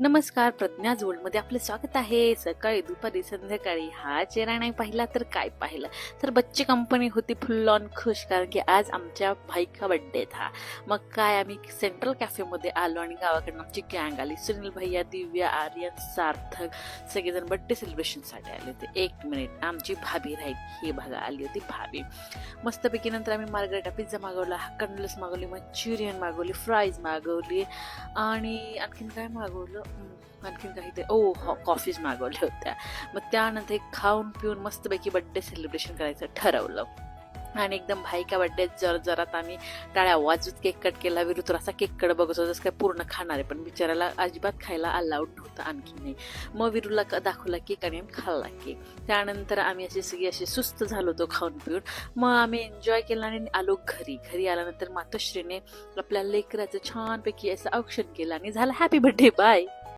नमस्कार, प्रज्ञा जोडमध्ये आपले स्वागत आहे. सकाळी दुपारी संध्याकाळी हा चेहरा नाही पाहिला तर काय पाहिलं. तर बच्ची कंपनी होती फुल ऑन खुश, कारण की आज आमच्या भाई का बर्थडे था. मग काय आम्ही सेंट्रल कॅफेमध्ये आलो आणि गावाकडनं आमची गँग आली. सुनील भैया, दिव्या, आर्यन, सार्थक सगळेजण बर्थडे सेलिब्रेशनसाठी आले होते. 1 मिनिट, आमची भाभी राहील ही बघा आली होती भाभी. मस्तपैकी नंतर आम्ही मार्गरेटा पिझ्झा मागवला, कंडल्स मागवली, मंचुरियन मागवली, फ्राईज मागवली आणि आणखीन काय मागवलं, आणखीन काही ते कॉफीज मागवल्या होत्या. मग त्यानंतर खाऊन पिऊन मस्तपैकी बड्डे सेलिब्रेशन करायचं ठरवलं आणि एकदम भाई का बड्डे जरात आम्ही टाळ्या वाजवत केक कट केला. विरू तर असा केक कडे बघत होता काय पूर्ण खाणार आहे, पण बिचाराला अजिबात खायला अलाउड नव्हतं आणखी नाही. मग विरूला दाखवला केक आणि आम्ही खाल्ला केक. त्यानंतर आम्ही असे सुस्त झालो होतो खाऊन पिऊन. मग आम्ही एन्जॉय केला आणि आलो घरी आल्यानंतर मातोश्रीने आपल्या लेकराचं छानपैकी असं औक्षण केलं आणि झालं हॅपी बर्थडे बाय.